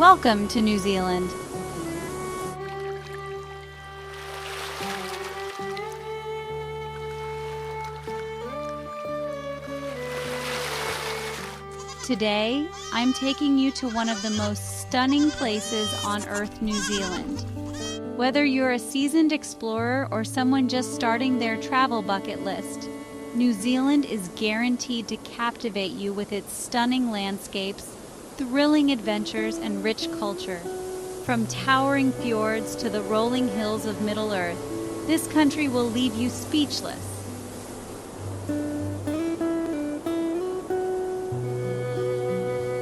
Welcome to New Zealand. Today, I'm taking you to one of the most stunning places on Earth, New Zealand. Whether you're a seasoned explorer or someone just starting their travel bucket list, New Zealand is guaranteed to captivate you with its stunning landscapes, thrilling adventures, and rich culture. From towering fjords to the rolling hills of Middle Earth, this country will leave you speechless.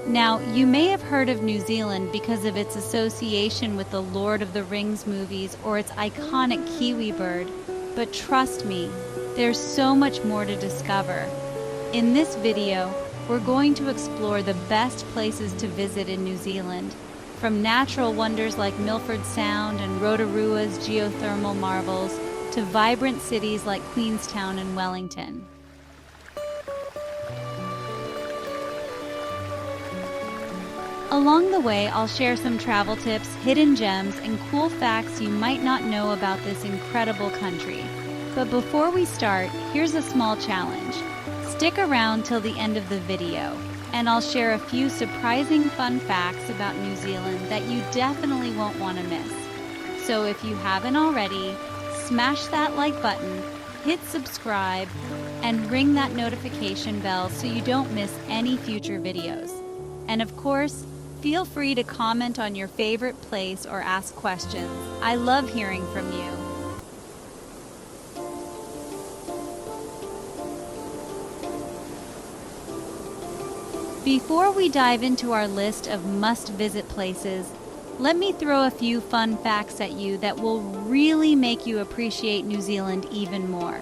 Now, you may have heard of New Zealand because of its association with the Lord of the Rings movies or its iconic kiwi bird, but trust me, there's so much more to discover. In this video, we're going to explore the best places to visit in New Zealand, from natural wonders like Milford Sound and Rotorua's geothermal marvels to vibrant cities like Queenstown and Wellington. Along the way, I'll share some travel tips, hidden gems, and cool facts you might not know about this incredible country. But before we start, here's a small challenge. Stick around till the end of the video, and I'll share a few surprising fun facts about New Zealand that you definitely won't want to miss. So if you haven't already, smash that like button, hit subscribe, and ring that notification bell so you don't miss any future videos. And of course, feel free to comment on your favorite place or ask questions. I love hearing from you. Before we dive into our list of must-visit places, let me throw a few fun facts at you that will really make you appreciate New Zealand even more.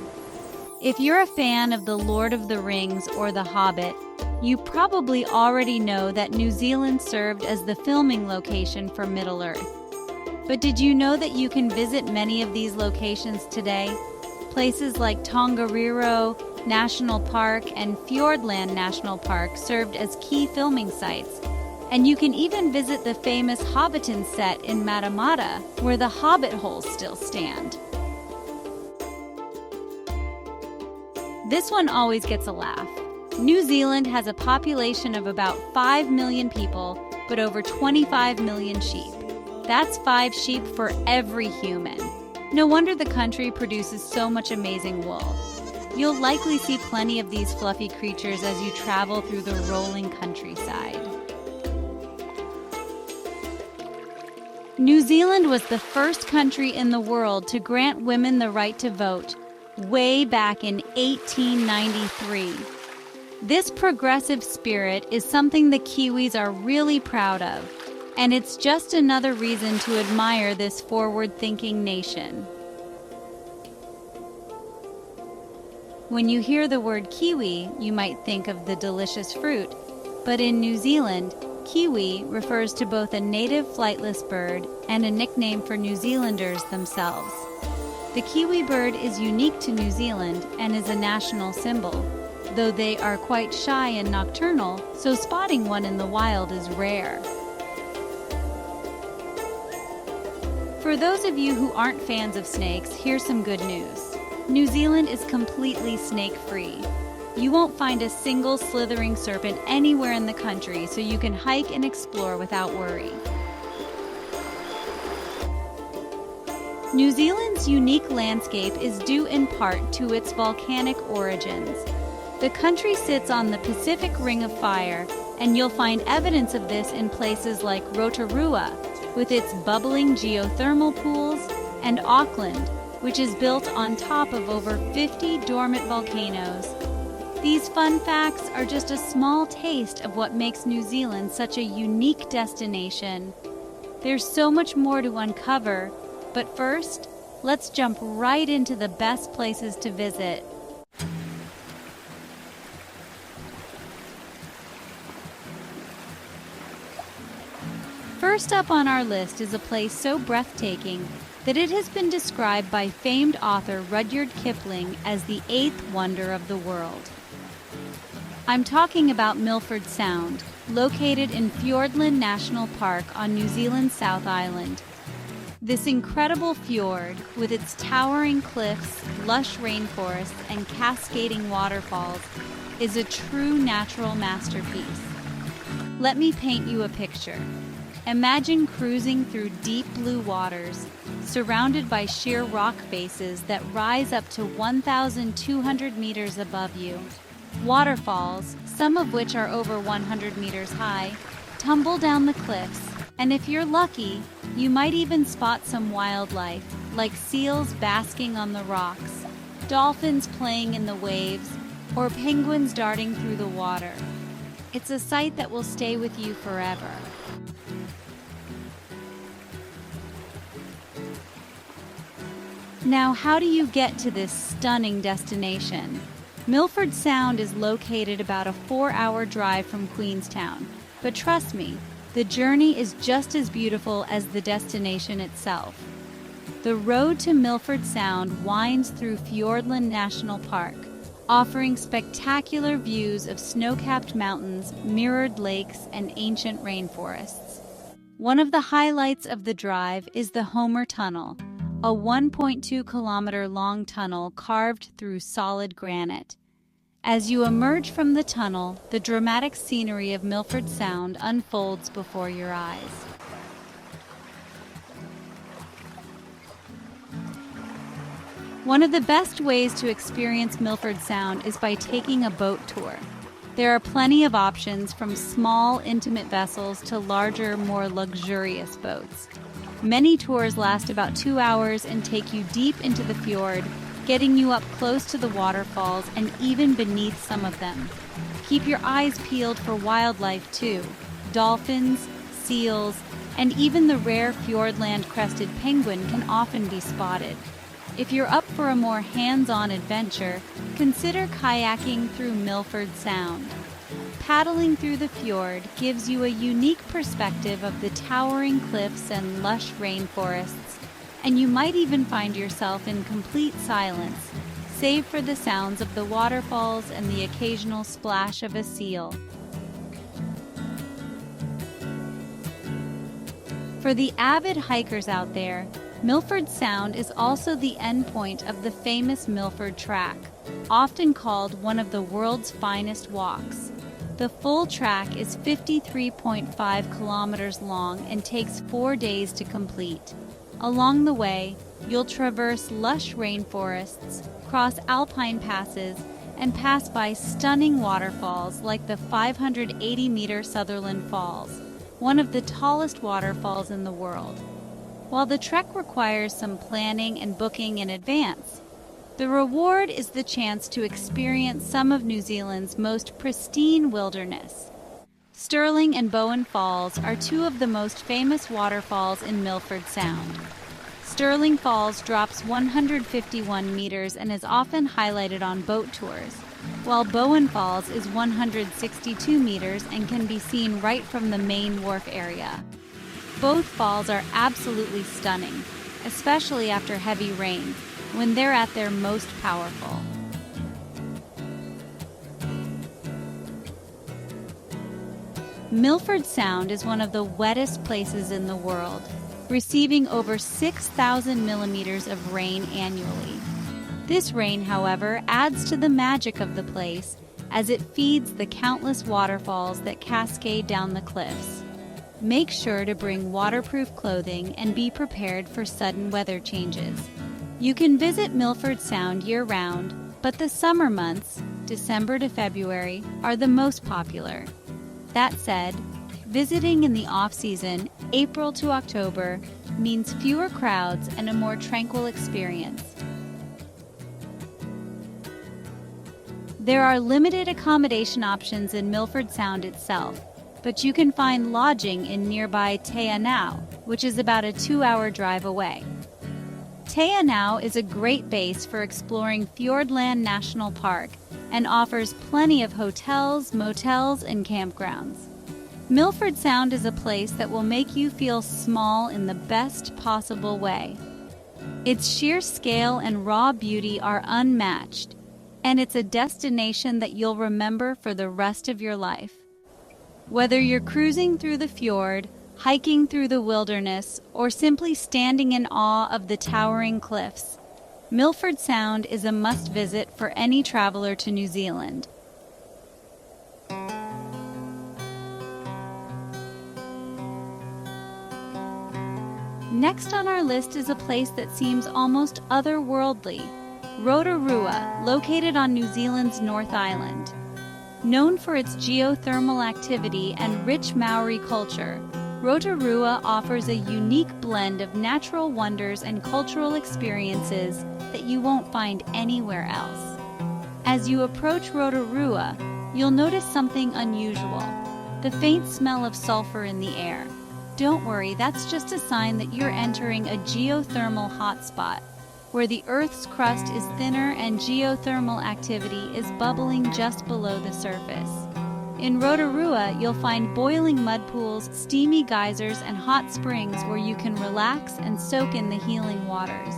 If you're a fan of The Lord of the Rings or The Hobbit, you probably already know that New Zealand served as the filming location for Middle-earth. But did you know that you can visit many of these locations today? Places like Tongariro National Park and Fiordland National Park served as key filming sites. And you can even visit the famous Hobbiton set in Matamata, where the Hobbit holes still stand. This one always gets a laugh. New Zealand has a population of about 5 million people, but over 25 million sheep. That's 5 sheep for every human. No wonder the country produces so much amazing wool. You'll likely see plenty of these fluffy creatures as you travel through the rolling countryside. New Zealand was the first country in the world to grant women the right to vote, way back in 1893. This progressive spirit is something the Kiwis are really proud of, and it's just another reason to admire this forward-thinking nation. When you hear the word kiwi, you might think of the delicious fruit, but in New Zealand, kiwi refers to both a native flightless bird and a nickname for New Zealanders themselves. The kiwi bird is unique to New Zealand and is a national symbol, though they are quite shy and nocturnal, so spotting one in the wild is rare. For those of you who aren't fans of snakes, here's some good news. New Zealand is completely snake-free. You won't find a single slithering serpent anywhere in the country, so you can hike and explore without worry. New Zealand's unique landscape is due in part to its volcanic origins. The country sits on the Pacific Ring of Fire, and you'll find evidence of this in places like Rotorua, with its bubbling geothermal pools, and Auckland, which is built on top of over 50 dormant volcanoes. These fun facts are just a small taste of what makes New Zealand such a unique destination. There's so much more to uncover, but first, let's jump right into the best places to visit. First up on our list is a place so breathtaking that it has been described by famed author Rudyard Kipling as the 8th wonder of the world. I'm talking about Milford Sound, located in Fiordland National Park on New Zealand's South Island. This incredible fjord, with its towering cliffs, lush rainforests, and cascading waterfalls, is a true natural masterpiece. Let me paint you a picture. Imagine cruising through deep blue waters, surrounded by sheer rock faces that rise up to 1,200 meters above you. Waterfalls, some of which are over 100 meters high, tumble down the cliffs, and if you're lucky, you might even spot some wildlife, like seals basking on the rocks, dolphins playing in the waves, or penguins darting through the water. It's a sight that will stay with you forever. Now, how do you get to this stunning destination? Milford Sound is located about a 4-hour drive from Queenstown, but trust me, the journey is just as beautiful as the destination itself. The road to Milford Sound winds through Fiordland National Park, offering spectacular views of snow-capped mountains, mirrored lakes, and ancient rainforests. One of the highlights of the drive is the Homer Tunnel, a 1.2-kilometer-long tunnel carved through solid granite. As you emerge from the tunnel, the dramatic scenery of Milford Sound unfolds before your eyes. One of the best ways to experience Milford Sound is by taking a boat tour. There are plenty of options, from small, intimate vessels to larger, more luxurious boats. Many tours last about 2 hours and take you deep into the fjord, getting you up close to the waterfalls and even beneath some of them. Keep your eyes peeled for wildlife too. Dolphins, seals, and even the rare Fiordland crested penguin can often be spotted. If you're up for a more hands-on adventure, consider kayaking through Milford Sound. Paddling through the fjord gives you a unique perspective of the towering cliffs and lush rainforests, and you might even find yourself in complete silence, save for the sounds of the waterfalls and the occasional splash of a seal. For the avid hikers out there, Milford Sound is also the endpoint of the famous Milford Track, often called one of the world's finest walks. The full track is 53.5 kilometers long and takes 4 days to complete. Along the way, you'll traverse lush rainforests, cross alpine passes, and pass by stunning waterfalls like the 580-meter Sutherland Falls, one of the tallest waterfalls in the world. While the trek requires some planning and booking in advance, the reward is the chance to experience some of New Zealand's most pristine wilderness. Stirling and Bowen Falls are two of the most famous waterfalls in Milford Sound. Stirling Falls drops 151 meters and is often highlighted on boat tours, while Bowen Falls is 162 meters and can be seen right from the main wharf area. Both falls are absolutely stunning, especially after heavy rain, when they're at their most powerful. Milford Sound is one of the wettest places in the world, receiving over 6,000 millimeters of rain annually. This rain, however, adds to the magic of the place as it feeds the countless waterfalls that cascade down the cliffs. Make sure to bring waterproof clothing and be prepared for sudden weather changes. You can visit Milford Sound year-round, but the summer months, December to February, are the most popular. That said, visiting in the off-season, April to October, means fewer crowds and a more tranquil experience. There are limited accommodation options in Milford Sound itself, but you can find lodging in nearby Te Anau, which is about a 2-hour drive away. Te Anau is a great base for exploring Fiordland National Park and offers plenty of hotels, motels, and campgrounds. Milford Sound is a place that will make you feel small in the best possible way. Its sheer scale and raw beauty are unmatched. and it's a destination that you'll remember for the rest of your life. Whether you're cruising through the fjord, hiking through the wilderness, or simply standing in awe of the towering cliffs, Milford Sound is a must-visit for any traveler to New Zealand. Next on our list is a place that seems almost otherworldly, Rotorua, located on New Zealand's North Island. Known for its geothermal activity and rich Maori culture, Rotorua offers a unique blend of natural wonders and cultural experiences that you won't find anywhere else. As you approach Rotorua, you'll notice something unusual: the faint smell of sulfur in the air. Don't worry, that's just a sign that you're entering a geothermal hotspot, where the Earth's crust is thinner and geothermal activity is bubbling just below the surface. In Rotorua, you'll find boiling mud pools, steamy geysers, and hot springs where you can relax and soak in the healing waters.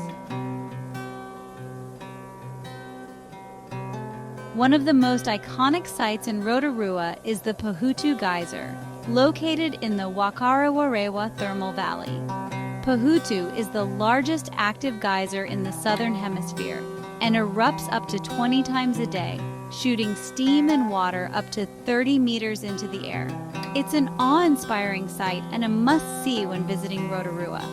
One of the most iconic sites in Rotorua is the Pahutu Geyser, located in the Wakarewarewa Thermal Valley. Pahutu is the largest active geyser in the southern hemisphere and erupts up to 20 times a day, shooting steam and water up to 30 meters into the air. It's an awe-inspiring sight and a must-see when visiting Rotorua.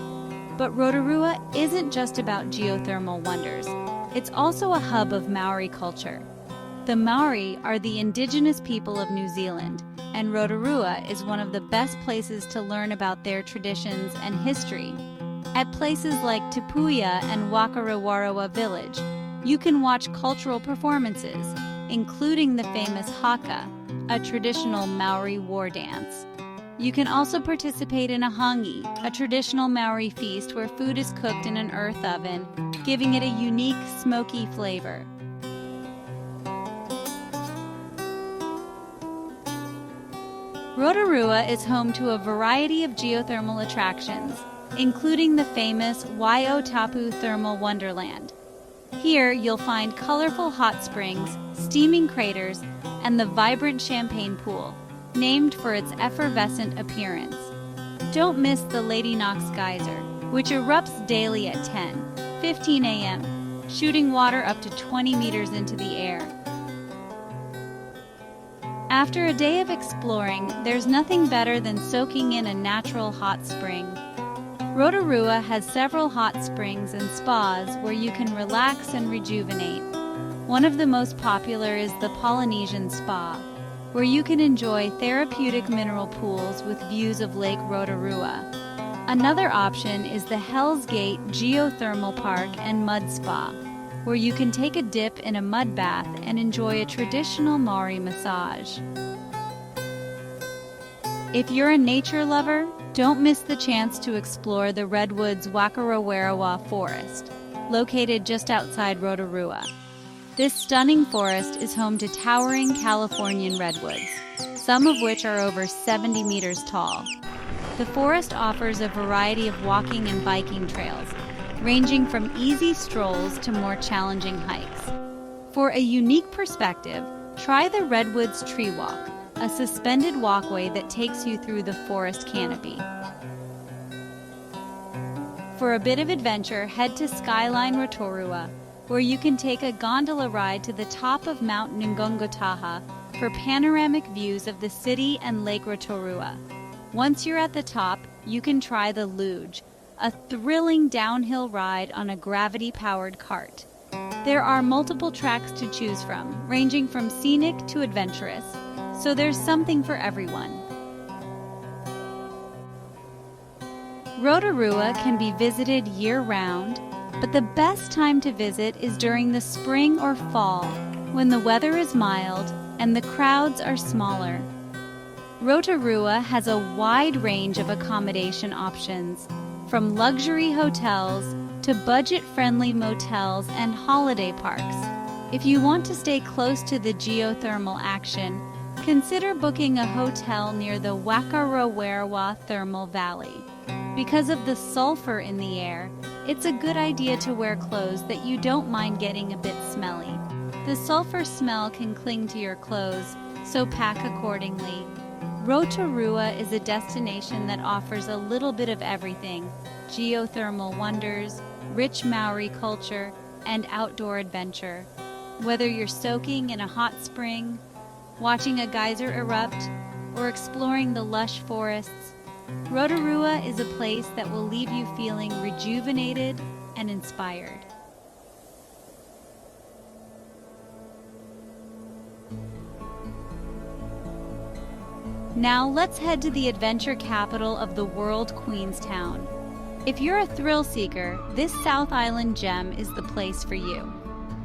But Rotorua isn't just about geothermal wonders. It's also a hub of Maori culture. The Maori are the indigenous people of New Zealand, and Rotorua is one of the best places to learn about their traditions and history. At places like Tupuia and Wakarewarewa Village, you can watch cultural performances, including the famous haka, a traditional Maori war dance. You can also participate in a hangi, a traditional Maori feast where food is cooked in an earth oven, giving it a unique, smoky flavor. Rotorua is home to a variety of geothermal attractions, including the famous Waiotapu Thermal Wonderland. Here you'll find colorful hot springs, steaming craters, and the vibrant champagne pool, named for its effervescent appearance. Don't miss the Lady Knox Geyser, which erupts daily at 10:15 a.m., shooting water up to 20 meters into the air. After a day of exploring, there's nothing better than soaking in a natural hot spring. Rotorua has several hot springs and spas where you can relax and rejuvenate. One of the most popular is the Polynesian Spa, where you can enjoy therapeutic mineral pools with views of Lake Rotorua. Another option is the Hell's Gate Geothermal Park and Mud Spa, where you can take a dip in a mud bath and enjoy a traditional Maori massage. If you're a nature lover, don't miss the chance to explore the Redwoods Wakarewarewa Forest, located just outside Rotorua. This stunning forest is home to towering Californian redwoods, some of which are over 70 meters tall. The forest offers a variety of walking and biking trails, ranging from easy strolls to more challenging hikes. For a unique perspective, try the Redwoods Tree Walk, a suspended walkway that takes you through the forest canopy. For a bit of adventure, head to Skyline Rotorua, where you can take a gondola ride to the top of Mount Ngongotaha for panoramic views of the city and Lake Rotorua. Once you're at the top, you can try the luge, a thrilling downhill ride on a gravity-powered cart. There are multiple tracks to choose from, ranging from scenic to adventurous, so there's something for everyone. Rotorua can be visited year-round, but the best time to visit is during the spring or fall, when the weather is mild and the crowds are smaller. Rotorua has a wide range of accommodation options, from luxury hotels to budget-friendly motels and holiday parks. If you want to stay close to the geothermal action, consider booking a hotel near the Wakarewarewa Thermal Valley. Because of the sulfur in the air, it's a good idea to wear clothes that you don't mind getting a bit smelly. The sulfur smell can cling to your clothes, so pack accordingly. Rotorua is a destination that offers a little bit of everything: geothermal wonders, rich Maori culture, and outdoor adventure. Whether you're soaking in a hot spring, watching a geyser erupt, or exploring the lush forests, Rotorua is a place that will leave you feeling rejuvenated and inspired. Now let's head to the adventure capital of the world, Queenstown. If you're a thrill seeker, this South Island gem is the place for you.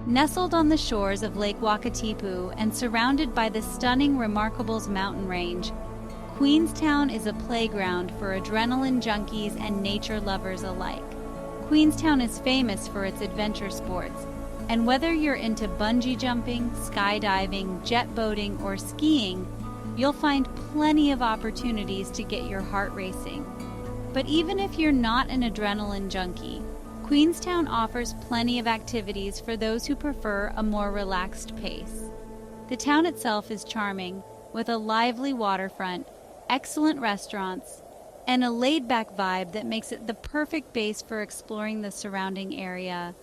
Nestled on the shores of Lake Wakatipu and surrounded by the stunning Remarkables mountain range, Queenstown is a playground for adrenaline junkies and nature lovers alike. Queenstown is famous for its adventure sports, and whether you're into bungee jumping, skydiving, jet boating, or skiing, you'll find plenty of opportunities to get your heart racing. But even if you're not an adrenaline junkie, Queenstown offers plenty of activities for those who prefer a more relaxed pace. The town itself is charming, with a lively waterfront, excellent restaurants, and a laid-back vibe that makes it the perfect base for exploring the surrounding area.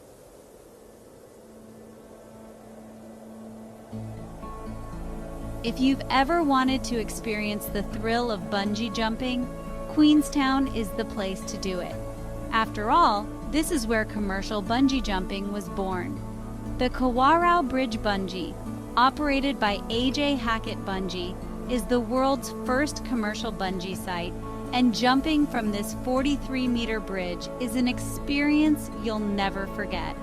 If you've ever wanted to experience the thrill of bungee jumping, Queenstown is the place to do it. After all, this is where commercial bungee jumping was born. The Kawarau Bridge Bungee, operated by A.J. Hackett Bungee, is the world's first commercial bungee site, and jumping from this 43-meter bridge is an experience you'll never forget.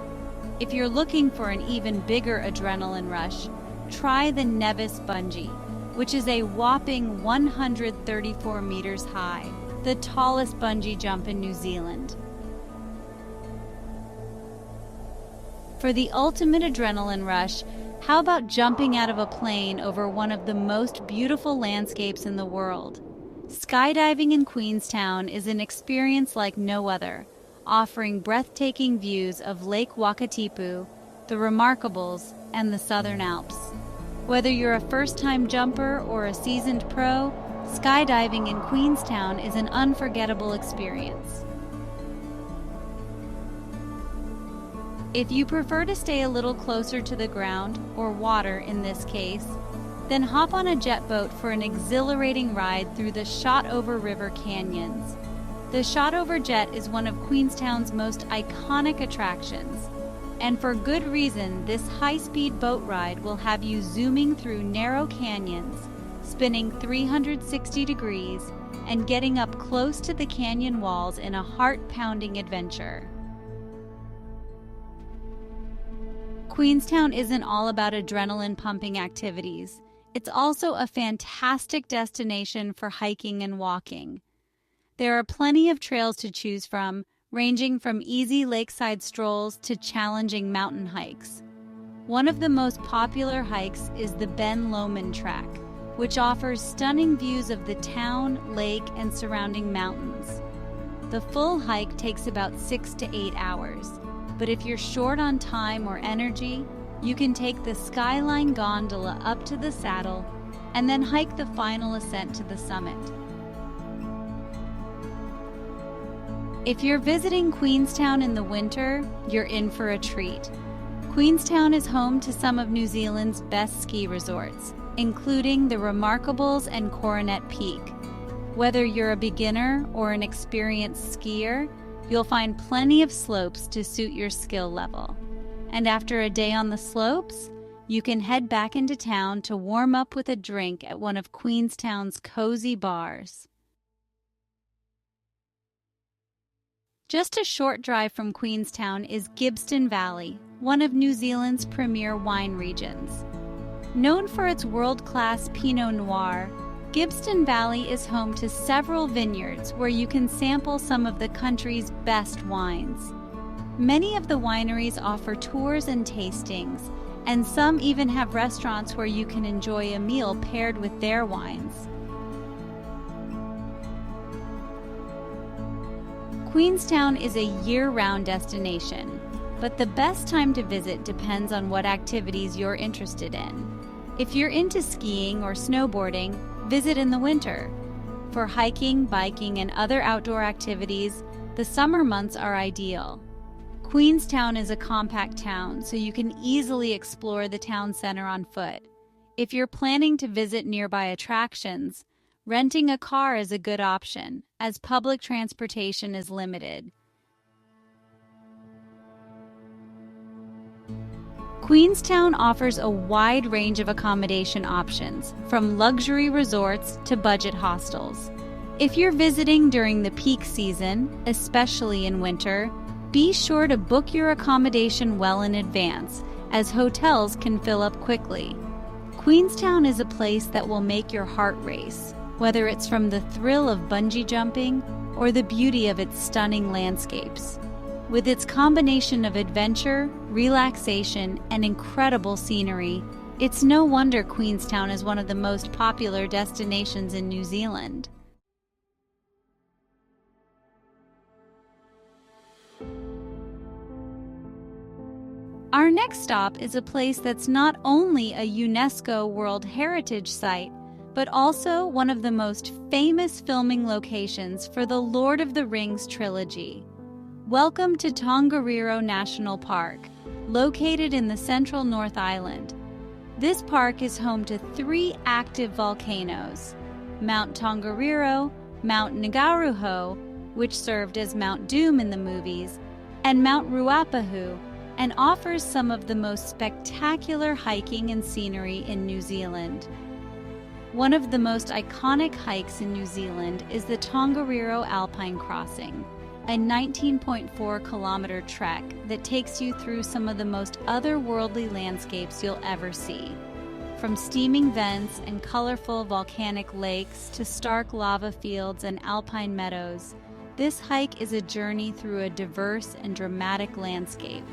If you're looking for an even bigger adrenaline rush, try the Nevis Bungee, which is a whopping 134 meters high, the tallest bungee jump in New Zealand. For the ultimate adrenaline rush, how about jumping out of a plane over one of the most beautiful landscapes in the world? Skydiving in Queenstown is an experience like no other, offering breathtaking views of Lake Wakatipu, the Remarkables, and the Southern Alps. Whether you're a first-time jumper or a seasoned pro, skydiving in Queenstown is an unforgettable experience. If you prefer to stay a little closer to the ground, or water in this case, then hop on a jet boat for an exhilarating ride through the Shotover River canyons. The Shotover Jet is one of Queenstown's most iconic attractions, and for good reason. This high-speed boat ride will have you zooming through narrow canyons, spinning 360 degrees, and getting up close to the canyon walls in a heart-pounding adventure. Queenstown isn't all about adrenaline-pumping activities. It's also a fantastic destination for hiking and walking. There are plenty of trails to choose from, ranging from easy lakeside strolls to challenging mountain hikes. One of the most popular hikes is the Ben Lomond Track, which offers stunning views of the town, lake, and surrounding mountains. The full hike takes about 6 to 8 hours, but if you're short on time or energy, you can take the Skyline gondola up to the saddle and then hike the final ascent to the summit. If you're visiting Queenstown in the winter, you're in for a treat. Queenstown is home to some of New Zealand's best ski resorts, including the Remarkables and Coronet Peak. Whether you're a beginner or an experienced skier, you'll find plenty of slopes to suit your skill level. And after a day on the slopes, you can head back into town to warm up with a drink at one of Queenstown's cozy bars. Just a short drive from Queenstown is Gibbston Valley, one of New Zealand's premier wine regions. Known for its world-class Pinot Noir, Gibbston Valley is home to several vineyards where you can sample some of the country's best wines. Many of the wineries offer tours and tastings, and some even have restaurants where you can enjoy a meal paired with their wines. Queenstown is a year-round destination. but the best time to visit depends on what activities you're interested in. If you're into skiing or snowboarding, visit in the winter. For hiking, biking, and other outdoor activities, the summer months are ideal. Queenstown is a compact town, so you can easily explore the town center on foot. If you're planning to visit nearby attractions, renting a car is a good option, as public transportation is limited. Queenstown offers a wide range of accommodation options, from luxury resorts to budget hostels. If you're visiting during the peak season, especially in winter, be sure to book your accommodation well in advance, as hotels can fill up quickly. Queenstown is a place that will make your heart race, whether it's from the thrill of bungee jumping or the beauty of its stunning landscapes. With its combination of adventure, relaxation, and incredible scenery, it's no wonder Queenstown is one of the most popular destinations in New Zealand. Our next stop is a place that's not only a UNESCO World Heritage Site, but also one of the most famous filming locations for the Lord of the Rings trilogy. Welcome to Tongariro National Park, located in the central North Island. This park is home to 3 active volcanoes: Mount Tongariro, Mount Ngauruhoe, which served as Mount Doom in the movies, and Mount Ruapehu, and offers some of the most spectacular hiking and scenery in New Zealand. One of the most iconic hikes in New Zealand is the Tongariro Alpine Crossing, a 19.4-kilometer trek that takes you through some of the most otherworldly landscapes you'll ever see. From steaming vents and colorful volcanic lakes to stark lava fields and alpine meadows, this hike is a journey through a diverse and dramatic landscape.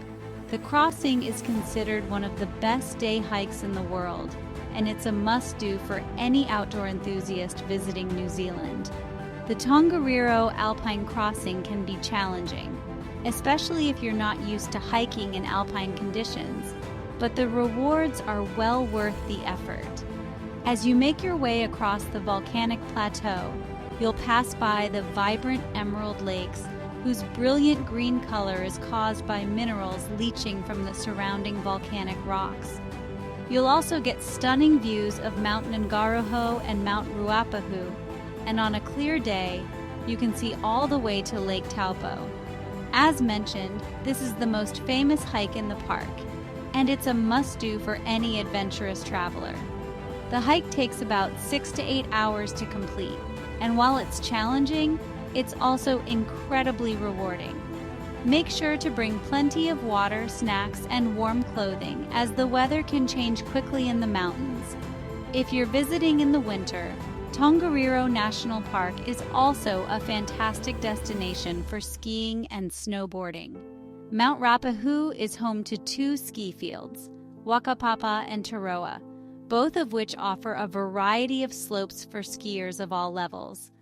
The crossing is considered one of the best day hikes in the world, and it's a must-do for any outdoor enthusiast visiting New Zealand. The Tongariro Alpine Crossing can be challenging, especially if you're not used to hiking in alpine conditions, but the rewards are well worth the effort. As you make your way across the volcanic plateau, you'll pass by the vibrant emerald lakes, whose brilliant green color is caused by minerals leaching from the surrounding volcanic rocks. You'll also get stunning views of Mount Ngauruhoe and Mount Ruapehu, and on a clear day, you can see all the way to Lake Taupo. As mentioned, this is the most famous hike in the park, and it's a must-do for any adventurous traveler. The hike takes about 6 to 8 hours to complete, and while it's challenging, it's also incredibly rewarding. Make sure to bring plenty of water, snacks, and warm clothing, as the weather can change quickly in the mountains. If you're visiting in the winter, Tongariro National Park is also a fantastic destination for skiing and snowboarding. Mount Ruapehu is home to 2 ski fields, Wakapapa and Taroa, both of which offer a variety of slopes for skiers of all levels.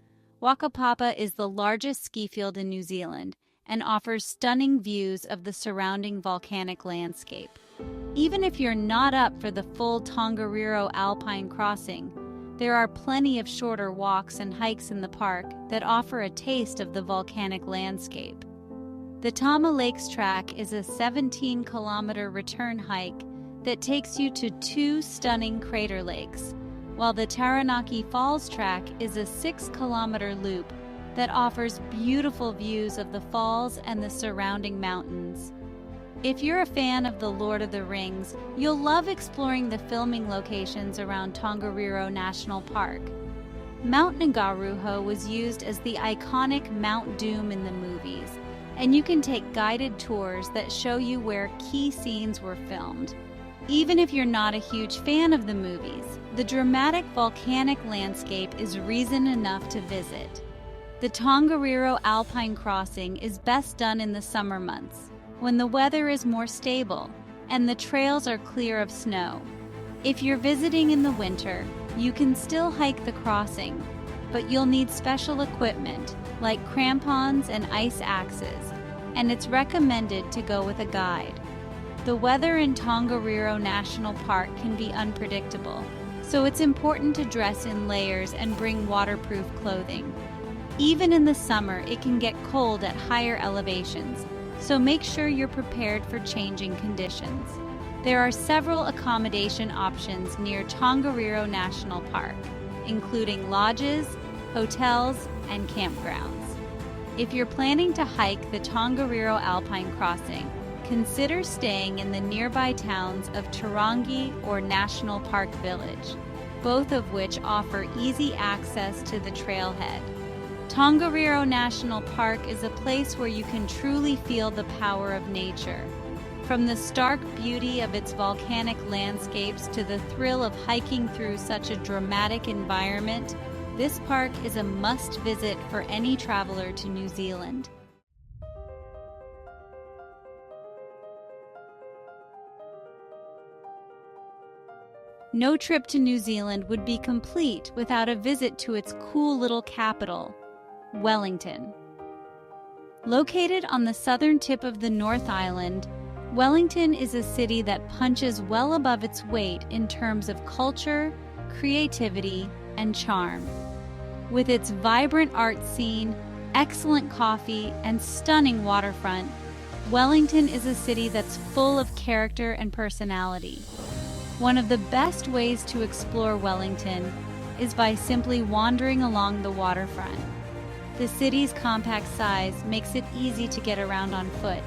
Wakapapa is the largest ski field in New Zealand and offers stunning views of the surrounding volcanic landscape. Even if you're not up for the full Tongariro Alpine Crossing, there are plenty of shorter walks and hikes in the park that offer a taste of the volcanic landscape. The Tama Lakes Track is a 17-kilometer return hike that takes you to 2 stunning crater lakes, while the Taranaki Falls Track is a 6-kilometer loop that offers beautiful views of the falls and the surrounding mountains. If you're a fan of The Lord of the Rings, you'll love exploring the filming locations around Tongariro National Park. Mount Ngauruhoe was used as the iconic Mount Doom in the movies, and you can take guided tours that show you where key scenes were filmed. Even if you're not a huge fan of the movies, the dramatic volcanic landscape is reason enough to visit. The Tongariro Alpine Crossing is best done in the summer months, when the weather is more stable and the trails are clear of snow. If you're visiting in the winter, you can still hike the crossing, but you'll need special equipment like crampons and ice axes. and it's recommended to go with a guide. The weather in Tongariro National Park can be unpredictable, so it's important to dress in layers and bring waterproof clothing. Even in the summer, it can get cold at higher elevations, so make sure you're prepared for changing conditions. There are several accommodation options near Tongariro National Park, including lodges, hotels, and campgrounds. If you're planning to hike the Tongariro Alpine Crossing, consider staying in the nearby towns of Tarangi or National Park Village, both of which offer easy access to the trailhead. Tongariro National Park is a place where you can truly feel the power of nature. From the stark beauty of its volcanic landscapes to the thrill of hiking through such a dramatic environment, this park is a must-visit for any traveler to New Zealand. No trip to New Zealand would be complete without a visit to its cool little capital, Wellington. Located on the southern tip of the North Island, Wellington is a city that punches well above its weight in terms of culture, creativity, and charm. With its vibrant art scene, excellent coffee, and stunning waterfront, Wellington is a city that's full of character and personality. One of the best ways to explore Wellington is by simply wandering along the waterfront. The city's compact size makes it easy to get around on foot,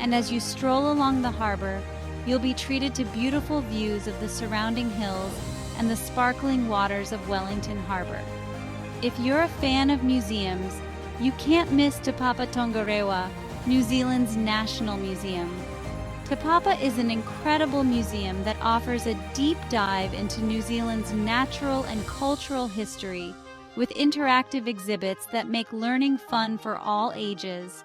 and as you stroll along the harbor, you'll be treated to beautiful views of the surrounding hills and the sparkling waters of Wellington Harbor. If you're a fan of museums, you can't miss Te Papa Tongarewa, New Zealand's national museum. Te Papa is an incredible museum that offers a deep dive into New Zealand's natural and cultural history, with interactive exhibits that make learning fun for all ages.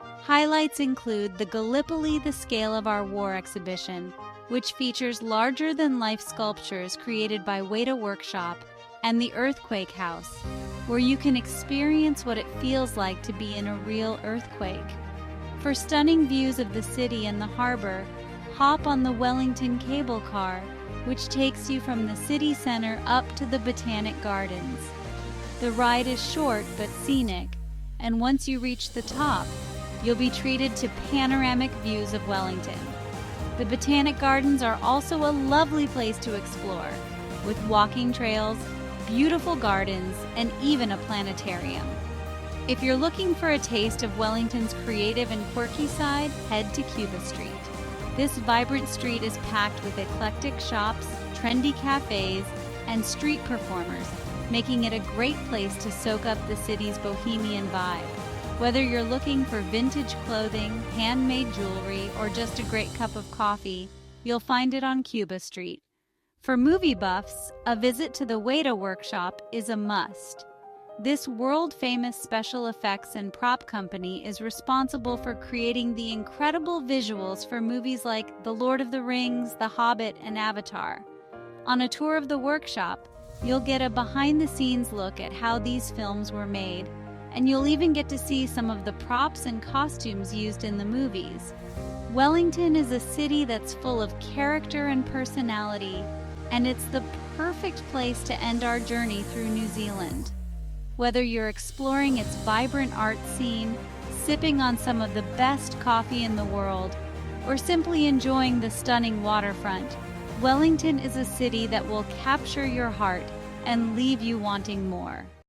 Highlights include the Gallipoli The Scale of Our War exhibition, which features larger-than-life sculptures created by Weta Workshop, and the Earthquake House, where you can experience what it feels like to be in a real earthquake. For stunning views of the city and the harbor, hop on the Wellington cable car, which takes you from the city center up to the Botanic Gardens. The ride is short but scenic, and once you reach the top, you'll be treated to panoramic views of Wellington. The Botanic Gardens are also a lovely place to explore, with walking trails, beautiful gardens, and even a planetarium. If you're looking for a taste of Wellington's creative and quirky side, head to Cuba Street. This vibrant street is packed with eclectic shops, trendy cafes, and street performers, making it a great place to soak up the city's bohemian vibe. Whether you're looking for vintage clothing, handmade jewelry, or just a great cup of coffee, you'll find it on Cuba Street. For movie buffs, a visit to the Weta Workshop is a must. This world-famous special effects and prop company is responsible for creating the incredible visuals for movies like The Lord of the Rings, The Hobbit, and Avatar. On a tour of the workshop, you'll get a behind-the-scenes look at how these films were made, and you'll even get to see some of the props and costumes used in the movies. Wellington is a city that's full of character and personality, and it's the perfect place to end our journey through New Zealand. Whether you're exploring its vibrant art scene, sipping on some of the best coffee in the world, or simply enjoying the stunning waterfront, Wellington is a city that will capture your heart and leave you wanting more.